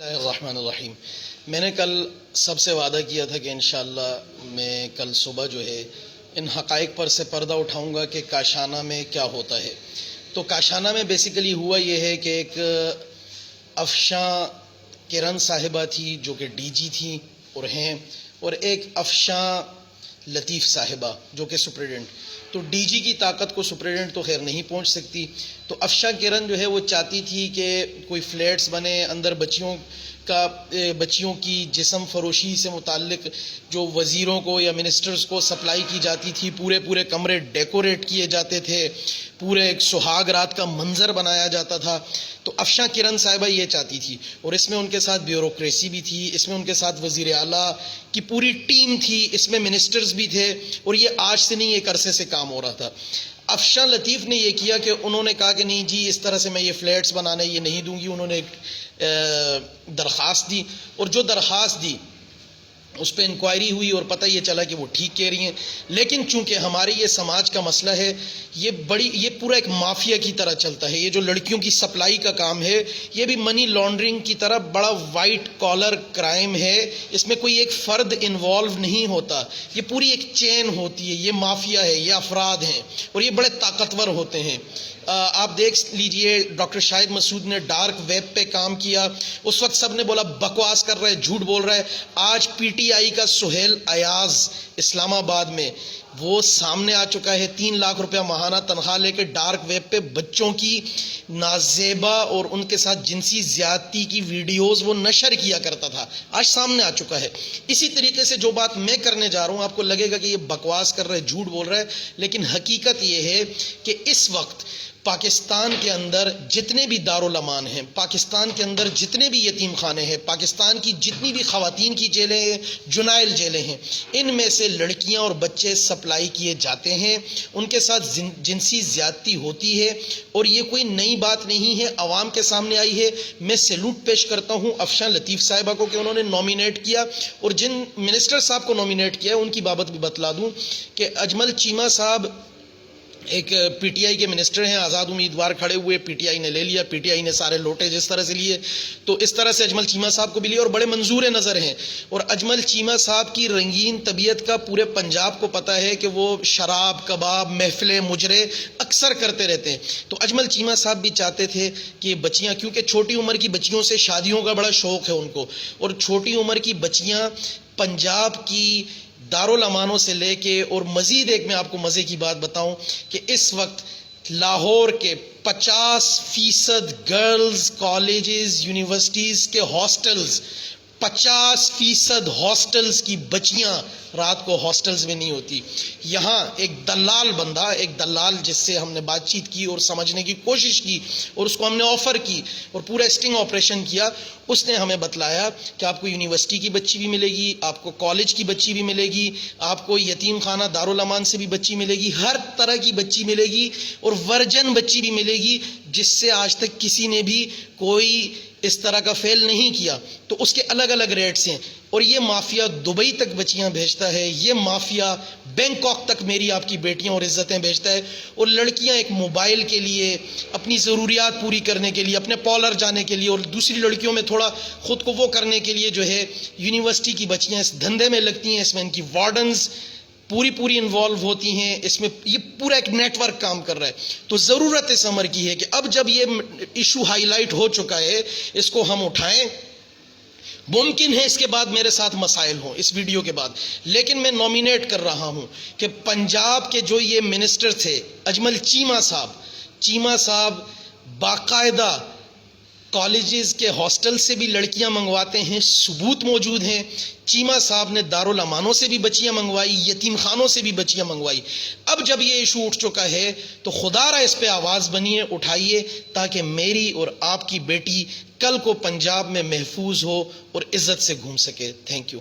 اللہ الرحمن الرحیم۔ میں نے کل سب سے وعدہ کیا تھا کہ انشاءاللہ میں کل صبح جو ہے ان حقائق پر سے پردہ اٹھاؤں گا کہ کاشانہ میں کیا ہوتا ہے۔ تو کاشانہ میں بیسیکلی ہوا یہ ہے کہ ایک افشاں کرن صاحبہ تھی جو کہ ڈی جی تھیں اور ہیں، اور ایک افشاں لطیف صاحبہ جو کہ سپریڈنٹ۔ تو ڈی جی کی طاقت کو سپریڈنٹ تو خیر نہیں پہنچ سکتی، تو افشاں کرن جو ہے وہ چاہتی تھی کہ کوئی فلیٹس بنے، اندر بچیوں کی جسم فروشی سے متعلق جو وزیروں کو یا منسٹرز کو سپلائی کی جاتی تھی، پورے کمرے ڈیکوریٹ کیے جاتے تھے، پورے ایک سہاگ رات کا منظر بنایا جاتا تھا۔ تو افشاں کرن صاحبہ یہ چاہتی تھی، اور اس میں ان کے ساتھ بیوروکریسی بھی تھی، اس میں ان کے ساتھ وزیر اعلیٰ کی پوری ٹیم تھی، اس میں منسٹرز بھی تھے، اور یہ آج سے نہیں ایک عرصے سے کام ہو رہا تھا۔ افشاں لطیف نے یہ کیا کہ انہوں نے کہا کہ نہیں جی اس طرح سے میں یہ فلیٹس بنانے یہ نہیں دوں گی۔ انہوں نے ایک درخواست دی، اور جو درخواست دی اس پہ انکوائری ہوئی اور پتہ یہ چلا کہ وہ ٹھیک کہہ رہی ہیں، لیکن چونکہ ہمارے یہ سماج کا مسئلہ ہے، یہ پورا ایک مافیا کی طرح چلتا ہے۔ یہ جو لڑکیوں کی سپلائی کا کام ہے یہ بھی منی لانڈرنگ کی طرح بڑا وائٹ کالر کرائم ہے، اس میں کوئی ایک فرد انوالو نہیں ہوتا، یہ پوری ایک چین ہوتی ہے، یہ مافیا ہے، یہ افراد ہیں، اور یہ بڑے طاقتور ہوتے ہیں۔ آپ دیکھ لیجئے ڈاکٹر شاہد مسعود نے ڈارک ویب پہ کام کیا، اس وقت سب نے بولا بکواس کر رہا ہے، جھوٹ بول رہا ہے۔ آج پی ٹی آئی کا سہیل ایاز اسلام آباد میں وہ سامنے آ چکا ہے، 3 لاکھ روپیہ ماہانہ تنخواہ لے کے ڈارک ویب پہ بچوں کی نازیبا اور ان کے ساتھ جنسی زیادتی کی ویڈیوز وہ نشر کیا کرتا تھا، آج سامنے آ چکا ہے۔ اسی طریقے سے جو بات میں کرنے جا رہا ہوں آپ کو لگے گا کہ یہ بکواس کر رہا ہے، جھوٹ بول رہا ہے، لیکن حقیقت یہ ہے کہ اس وقت پاکستان کے اندر جتنے بھی دارالامان ہیں، پاکستان کے اندر جتنے بھی یتیم خانے ہیں، پاکستان کی جتنی بھی خواتین کی جیلیں ہیں، جنائل جیلیں ہیں، ان میں سے لڑکیاں اور بچے سپلائی کیے جاتے ہیں، ان کے ساتھ جنسی زیادتی ہوتی ہے، اور یہ کوئی نئی بات نہیں ہے، عوام کے سامنے آئی ہے۔ میں سیلوٹ پیش کرتا ہوں افشاں لطیف صاحبہ کو کہ انہوں نے نومینیٹ کیا، اور جن منسٹر صاحب کو نومینیٹ کیا ان کی بابت بھی بتلا دوں کہ اجمل چیمہ صاحب ایک پی ٹی آئی کے منسٹر ہیں، آزاد امیدوار کھڑے ہوئے، پی ٹی آئی نے لے لیا، پی ٹی آئی نے سارے لوٹے جس طرح سے لیے، تو اس طرح سے اجمل چیمہ صاحب کو بھی لیا، اور بڑے منظور نظر ہیں۔ اور اجمل چیمہ صاحب کی رنگین طبیعت کا پورے پنجاب کو پتہ ہے کہ وہ شراب کباب محفلیں مجرے اکثر کرتے رہتے ہیں، تو اجمل چیمہ صاحب بھی چاہتے تھے کہ بچیاں، کیونکہ چھوٹی عمر کی بچیوں سے شادیوں کا بڑا شوق ہے ان کو، اور چھوٹی عمر کی بچیاں پنجاب کی دارالامانوں سے لے کے، اور مزید ایک میں آپ کو مزے کی بات بتاؤں کہ اس وقت لاہور کے 50% گرلز کالجز یونیورسٹیز کے ہاسٹلز، 50% ہاسٹلز کی بچیاں رات کو ہاسٹلز میں نہیں ہوتی۔ یہاں ایک دلال بندہ، ایک دلال جس سے ہم نے بات چیت کی اور سمجھنے کی کوشش کی، اور اس کو ہم نے آفر کی اور پورا اسٹنگ آپریشن کیا، اس نے ہمیں بتلایا کہ آپ کو یونیورسٹی کی بچی بھی ملے گی، آپ کو کالج کی بچی بھی ملے گی، آپ کو یتیم خانہ دارالامان سے بھی بچی ملے گی، ہر طرح کی بچی ملے گی، اور ورجن بچی بھی ملے گی جس سے آج تک کسی نے بھی کوئی اس طرح کا فیل نہیں کیا، تو اس کے الگ الگ ریٹس ہیں۔ اور یہ مافیا دبئی تک بچیاں بھیجتا ہے، یہ مافیا بینکاک تک میری آپ کی بیٹیاں اور عزتیں بھیجتا ہے، اور لڑکیاں ایک موبائل کے لیے، اپنی ضروریات پوری کرنے کے لیے، اپنے پارلر جانے کے لیے، اور دوسری لڑکیوں میں تھوڑا خود کو وہ کرنے کے لیے جو ہے یونیورسٹی کی بچیاں اس دھندے میں لگتی ہیں، اس میں ان کی وارڈنز پوری انوالو ہوتی ہیں، اس میں یہ پورا ایک نیٹ ورک کام کر رہا ہے۔ تو ضرورت اس امر کی ہے کہ اب جب یہ ایشو ہائی لائٹ ہو چکا ہے اس کو ہم اٹھائیں۔ ممکن ہے اس کے بعد میرے ساتھ مسائل ہوں اس ویڈیو کے بعد، لیکن میں نومینیٹ کر رہا ہوں کہ پنجاب کے جو یہ منسٹر تھے اجمل چیمہ صاحب باقاعدہ کالجز کے ہاسٹل سے بھی لڑکیاں منگواتے ہیں، ثبوت موجود ہیں۔ چیمہ صاحب نے دارالامانوں سے بھی بچیاں منگوائی، یتیم خانوں سے بھی بچیاں منگوائی۔ اب جب یہ ایشو اٹھ چکا ہے تو خدا را اس پہ آواز بنیے، اٹھائیے، تاکہ میری اور آپ کی بیٹی کل کو پنجاب میں محفوظ ہو اور عزت سے گھوم سکے۔ Thank you.